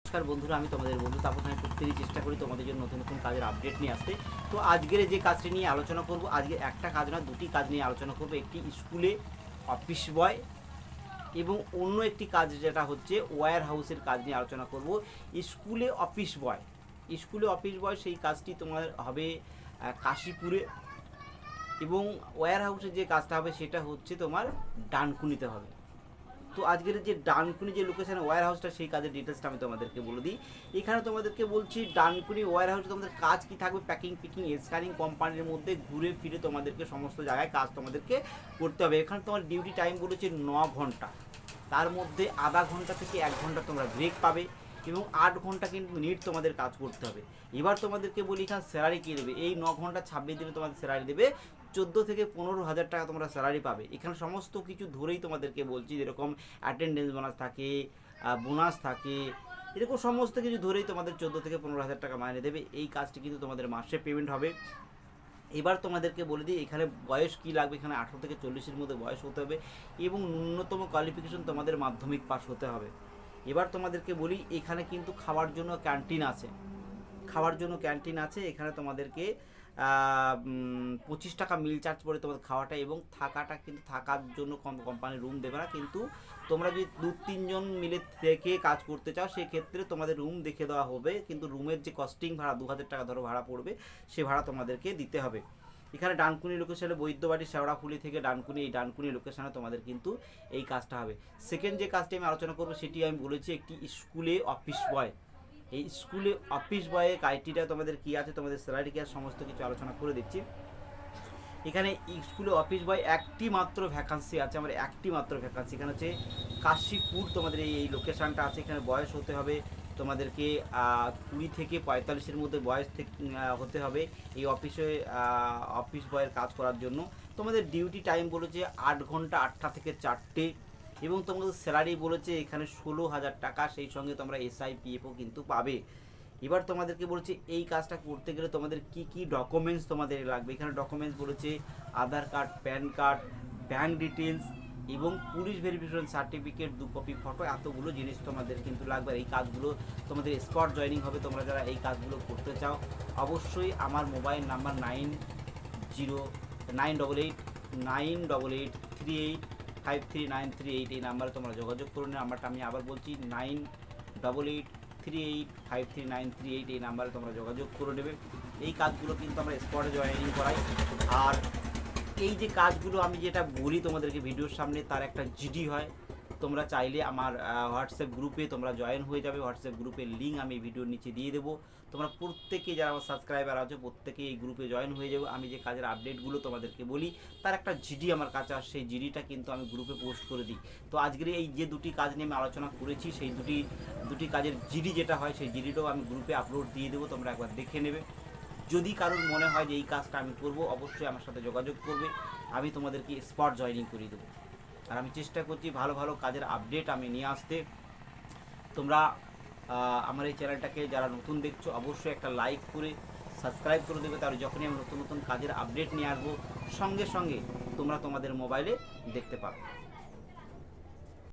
নমস্কার বন্ধুরা, আমি তোমাদের বন্ধু তাপস। আমি প্রত্যেকই চেষ্টা করি তোমাদের জন্য নতুন নতুন কাজের আপডেট নিয়ে আসতে। তো আজকের যে কাজটি নিয়ে আলোচনা করব, আজকে একটা কাজ না দুটি কাজ নিয়ে আলোচনা করব। একটি স্কুলে অফিস বয় এবং অন্য একটি কাজ যেটা হচ্ছে ওয়্যার হাউসের কাজ নিয়ে আলোচনা করব। স্কুলে অফিস বয় সেই কাজটি তোমার হবে কাশীপুরে, এবং ওয়্যার হাউসের যে কাজটা হবে সেটা হচ্ছে তোমার ডানকুনিতে হবে। তো আজকের যে ডানকুনি যে লোকেশানে ওয়্যার হাউসটা, সেই কাজের ডিটেলসটা আমি তোমাদেরকে বলে দিই। এখানে তোমাদেরকে বলছি ডানকুনি ওয়্যার হাউসে তোমাদের কাজ কি থাকবে, প্যাকিং পিকিং স্ক্যানিং কোম্পানির মধ্যে ঘুরে ফিরে তোমাদেরকে সমস্ত জায়গায় কাজ তোমাদেরকে করতে হবে। এখানে তোমার ডিউটি টাইম বলেছে 9 ঘন্টা, তার মধ্যে আধা ঘন্টা থেকে 1 ঘন্টা তোমরা ব্রেক পাবে এবং 8 ঘন্টা কিন্তু নিট তোমাদের কাজ করতে হবে। এবার তোমাদেরকে বলি এখানে স্যালারি কী দেবে। এই 9 ঘন্টা 26 দিনে তোমাদের স্যালারি দেবে 14 থেকে 15,000 টাকা তোমরা স্যালারি পাবে। এখানে সমস্ত কিছু ধরেই তোমাদেরকে বলছি, যেরকম অ্যাটেন্ডেন্স বোনাস থাকে, বোনাস থাকে, এরকম সমস্ত কিছু ধরেই তোমাদের 14 থেকে 15,000 টাকা মাইনে দেবে। এই কাজটি কিন্তু তোমাদের মাসে পেমেন্ট হবে। এবার তোমাদেরকে বলে দিই এখানে বয়স কী লাগবে। এখানে 18 থেকে 40-এর মধ্যে বয়স হতে হবে এবং ন্যূনতম কোয়ালিফিকেশন তোমাদের মাধ্যমিক পাস হতে হবে। এবার তোমাদেরকে বলি এখানে কিন্তু খাওয়ার জন্য ক্যান্টিন আছে। এখানে তোমাদেরকে 25 টাকা মিল চার্জ পড়ে তোমাদের খাওয়াটা, এবং থাকাটা কিন্তু থাকার জন্য কোম্পানি রুম দেবে না। কিন্তু তোমরা যদি 2-3 জন মিলে থেকে কাজ করতে চাও সেক্ষেত্রে তোমাদের রুম দেখে দেওয়া হবে, কিন্তু রুমের যে কস্টিং ভাড়া 2,000 টাকা ধরো ভাড়া পড়বে, সে ভাড়া তোমাদেরকে দিতে হবে। এখানে ডানকুনি লোকেশনে বৈদ্যবাড়ি শেওড়াফুলি থেকে এই ডানকুনি লোকেশনে তোমাদের কিন্তু এই কাজটা হবে। সেকেন্ড যে কাজটি আমি আলোচনা করবো সেটি আমি বলেছি একটি স্কুলে অফিস বয়। এই স্কুলে অফিস বয়ের ক্রাইটেরিয়া তোমাদের কী আছে, তোমাদের স্যালারি কী আছে, সমস্ত কিছু আলোচনা করে দিচ্ছি। এখানে স্কুলে অফিস বয় একটি মাত্র ভ্যাকান্সি আছে, আমার একটি মাত্র ভ্যাকান্সি। এখানে হচ্ছে কাশীপুর তোমাদের এই লোকেশানটা আছে। এখানে বয়স হতে হবে তোমাদেরকে 20 থেকে 45-এর মধ্যে বয়স থেকে হতে হবে এই অফিস বয়ের কাজ করার জন্য। তোমাদের ডিউটি টাইম বলেছে 8 ঘন্টা, 8টা থেকে 4টে, এবং তোমাদের স্যালারি বলেছে এখানে 16,000 টাকা, সেই সঙ্গে তোমরা SIPFও কিন্তু পাবে। এবার তোমাদেরকে বলছে এই কাজটা করতে গেলে তোমাদের কি কি ডকুমেন্টস তোমাদের লাগবে। এখানে ডকুমেন্টস বলেছে Aadhaar card, PAN card, bank details এবং police verification certificate, 2 copy photo, এতগুলো জিনিস তোমাদের কিন্তু লাগবে। এই কাজগুলো তোমাদের স্পট জয়েনিং হবে। তোমরা যারা এই কাজগুলো করতে চাও অবশ্যই আমার মোবাইল নাম্বার 9883838 এই নাম্বারে তোমরা যোগাযোগ করুন। নাম্বারটা আমি আবার বলছি 9883838 এই নাম্বারে তোমরা যোগাযোগ করে নেবে। এই কাজগুলো কিন্তু আমরা স্পটে জয়েনিং করাই। আর এই যে কাজগুলো আমি যেটা বলি তোমাদেরকে ভিডিওর সামনে, তার একটা জিডি হয়। তোমরা চাইলে আমার হোয়াটসঅ্যাপ গ্রুপে তোমরা জয়েন হয়ে যাবে। হোয়াটসঅ্যাপ গ্রুপের লিঙ্ক আমি ভিডিওর নিচে দিয়ে দেবো। তোমরা প্রত্যেকে যারা আমার সাবস্ক্রাইবার আছে প্রত্যেকে এই গ্রুপে জয়েন হয়ে যাবে। আমি যে কাজের আপডেটগুলো তোমাদেরকে বলি তার একটা জিডি আমার কাছে আসে, সেই জিডিটা কিন্তু আমি গ্রুপে পোস্ট করে দিই। তো আজকের এই যে দুটি কাজ নিয়ে আমি আলোচনা করেছি, সেই দুটি কাজের জিডি যেটা হয় সেই জিডিটাও আমি গ্রুপে আপলোড দিয়ে দেবো, তোমরা একবার দেখে নেবে। যদি কারোর মনে হয় যে এই কাজটা আমি করব, অবশ্যই আমার সাথে যোগাযোগ করবে, আমি তোমাদেরকে স্পট জয়েনিং করিয়ে দেবো। আর আমি চেষ্টা করছি ভালো ভালো কাজের আপডেট আমি নিয়ে আসতে। তোমরা আমার এই চ্যানেলটাকে যারা নতুন দেখছো অবশ্যই একটা লাইক করে সাবস্ক্রাইব করে দেবে, তাহলে যখনই আমি নতুন নতুন কাজের আপডেট নিয়ে আসবো সঙ্গে সঙ্গে তোমরা তোমাদের মোবাইলে দেখতে পাবে।